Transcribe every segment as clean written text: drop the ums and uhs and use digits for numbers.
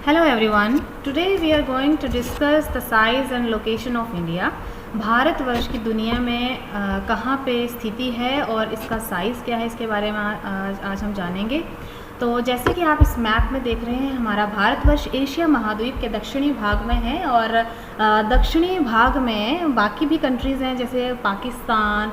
Hello everyone. Today we are going to discuss the size and location of India. Bharatvarsh की दुनिया में कहाँ पे स्थिति है और इसका साइज़ क्या है, इसके बारे में आज हम जानेंगे। तो जैसे कि आप इस मैप में देख रहे हैं, हमारा भारतवर्ष एशिया महाद्वीप के दक्षिणी भाग में है और दक्षिणी भाग में बाकी भी कंट्रीज़ हैं जैसे पाकिस्तान,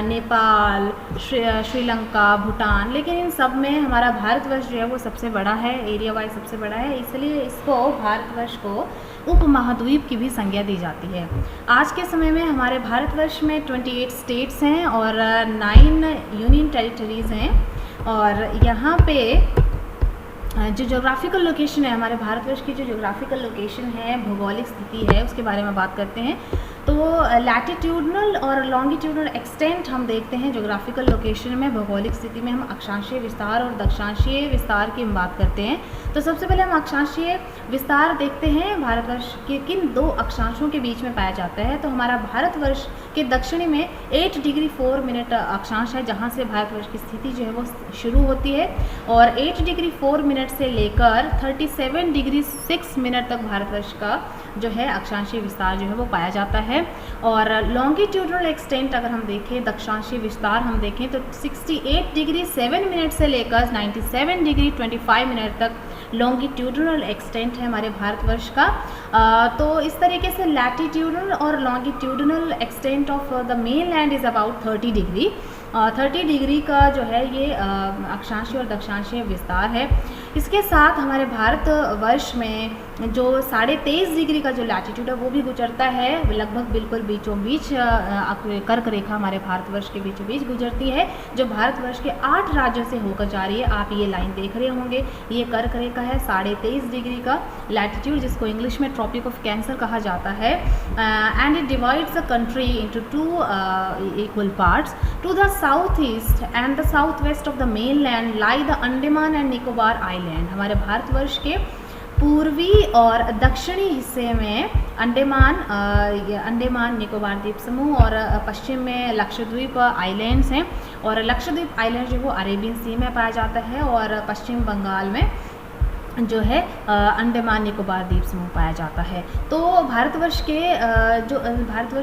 नेपाल, श्रीलंका, भूटान, लेकिन इन सब में हमारा भारतवर्ष जो है वो सबसे बड़ा है, एरिया वाइज सबसे बड़ा है, इसलिए इसको भारतवर्ष को उपमहाद्वीप की भी संज्ञा दी जाती है। आज के समय में हमारे भारतवर्ष में 28 स्टेट्स हैं और 9 यूनियन टेरिटरीज़ हैं और यहाँ पे जो जोग्राफिकल लोकेशन है, हमारे भारतवर्ष की जो जोग्राफिकल लोकेशन है, भौगोलिक स्थिति है, उसके बारे में बात करते हैं। तो लैटिट्यूडनल और लॉन्गिट्यूडनल एक्सटेंट हम देखते हैं जोग्राफिकल लोकेशन में, भौगोलिक स्थिति में हम अक्षांशीय विस्तार और दक्षांशीय विस्तार की हम बात करते हैं। तो सबसे पहले हम अक्षांशीय विस्तार देखते हैं, भारतवर्ष के किन 2 अक्षांशों के बीच में पाया जाता है। तो हमारा भारतवर्ष के दक्षिणी में 8 डिग्री 4 मिनट अक्षांश है, जहाँ से भारतवर्ष की स्थिति जो है वो शुरू होती है और 8 डिग्री 4 मिनट से लेकर 37 डिग्री 6 मिनट तक भारतवर्ष का जो है अक्षांशीय विस्तार जो है वो पाया जाता है। और लॉन्गिट्यूडनल एक्सटेंट अगर हम देखें, दक्षांशीय विस्तार हम देखें तो 68 डिग्री 7 मिनट से लेकर 97 डिग्री 25 मिनट तक लॉन्गिट्यूडनल एक्सटेंट है हमारे भारतवर्ष का। तो इस तरीके से लैटिट्यूडनल और longitudinal extent of the main land is about 30 degree. 30 degree का जो है ये अक्षांशीय और दक्षांशीय विस्तार है। इसके साथ हमारे भारतवर्ष में जो 23.5 डिग्री का जो लैटिट्यूड है वो भी गुजरता है, लगभग बिल्कुल बीचों बीच कर्क रेखा हमारे भारतवर्ष के बीचों बीच गुजरती है, जो भारतवर्ष के 8 राज्यों से होकर जा रही है। आप ये लाइन देख रहे होंगे, ये कर्क रेखा है 23.5 डिग्री का लैटिट्यूड, जिसको इंग्लिश में ट्रॉपिक ऑफ कैंसर कहा जाता है। And it divides the country into 2 equal parts. To the south east and the south west of the mainland lie the Andaman and Nicobar island. हमारे भारतवर्ष के पूर्वी और दक्षिणी हिस्से में अंडमान निकोबार द्वीप समूह और पश्चिम में लक्षद्वीप आइलैंड्स हैं और लक्षद्वीप आइलैंड जो वो अरेबियन सी में पाया जाता है और पश्चिम बंगाल में जो है अंडमान निकोबार द्वीप समूह पाया जाता है। तो भारतवर्ष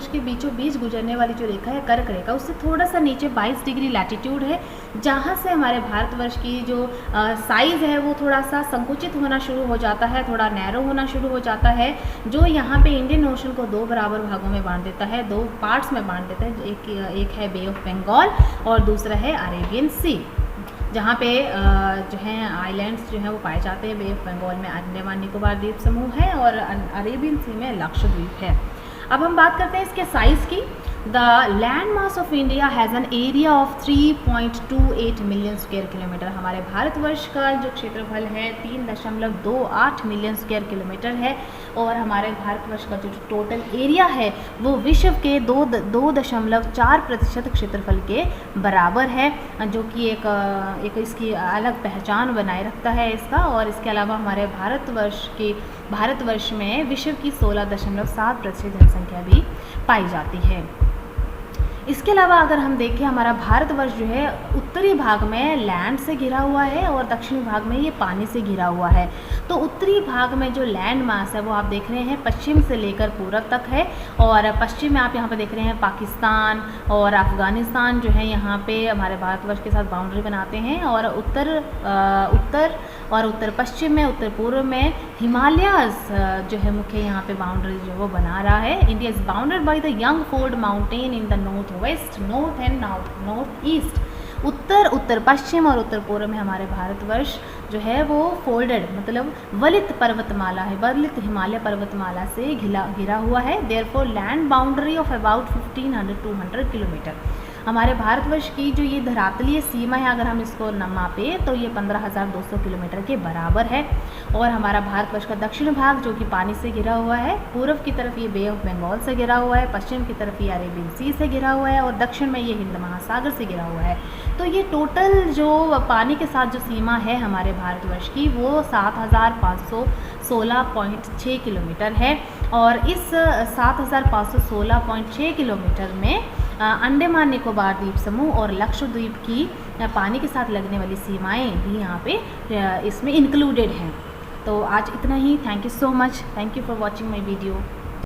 के बीचों बीच गुजरने वाली जो रेखा है कर्क रेखा, उससे थोड़ा सा नीचे 22 डिग्री लैटिट्यूड है, जहाँ से हमारे भारतवर्ष की जो साइज़ है वो थोड़ा सा संकुचित होना शुरू हो जाता है, थोड़ा नैरो होना शुरू हो जाता है, जो यहाँ पे इंडियन ओशन को 2 बराबर भागों में बांट देता है, 2 पार्ट्स में बांट देता है। एक है बे ऑफ बंगाल और दूसरा है अरेबियन सी, जहाँ पे जो है आइलैंड्स जो हैं वो पाए जाते हैं। बे ऑफ बंगाल में अंडमान निकोबार द्वीप समूह है और अरेबियन सी में लक्षद्वीप है। अब हम बात करते हैं इसके साइज़ की। The land mass of India has an area of 3.28 million square kilometre. हमारे भारतवर्ष का जो क्षेत्रफल है 3.28 मिलियन स्क्वायर किलोमीटर है और हमारे भारतवर्ष का जो टोटल एरिया है वो विश्व के 2.4% क्षेत्रफल के बराबर है, जो कि एक इसकी अलग पहचान बनाए रखता है इसका। और इसके अलावा हमारे भारतवर्ष में विश्व की 16.7% जनसंख्या भी पाई जाती है। इसके अलावा अगर हम देखें, हमारा भारतवर्ष जो है उत्तरी भाग में लैंड से घिरा हुआ है और दक्षिणी भाग में ये पानी से घिरा हुआ है। तो उत्तरी भाग में जो लैंड मास है वो आप देख रहे हैं पश्चिम से लेकर पूरब तक है और पश्चिम में आप यहाँ पे देख रहे हैं पाकिस्तान और अफ़गानिस्तान जो है यहाँ पे हमारे भारतवर्ष के साथ बाउंड्री बनाते हैं और उत्तर और उत्तर पश्चिम में, उत्तर पूर्व में हिमालयाज़ जो है मुख्य यहाँ पे बाउंड्री जो वो बना रहा है। India is bounded by the youngford mountain in the north west, north and north east. उत्तर पश्चिम और उत्तर पूर्व में हमारे भारतवर्ष जो है वो फोल्डेड मतलब वलित पर्वतमाला है, वलित हिमालय पर्वतमाला से घिरा हुआ है। Therefore land boundary of about 1500-200 kilometre. हमारे भारतवर्ष की जो ये धरातलीय सीमा है, अगर हम इसको मापें तो ये 15,200 किलोमीटर के बराबर है। और हमारा भारतवर्ष का दक्षिण भाग जो कि पानी से घिरा हुआ है, पूर्व की तरफ ये बे ऑफ बंगाल से घिरा हुआ है, पश्चिम की तरफ ये अरेबियन सी से घिरा हुआ है और दक्षिण में ये हिंद महासागर से घिरा हुआ है। तो ये टोटल जो पानी के साथ जो सीमा है हमारे भारतवर्ष की वो 7,516.6 किलोमीटर है और इस 7,516.6 किलोमीटर में अंडमान निकोबार द्वीप समूह और लक्षद्वीप की पानी के साथ लगने वाली सीमाएं भी यहाँ पे इसमें इंक्लूडेड हैं। तो आज इतना ही। Thank you so much, thank you for watching my video.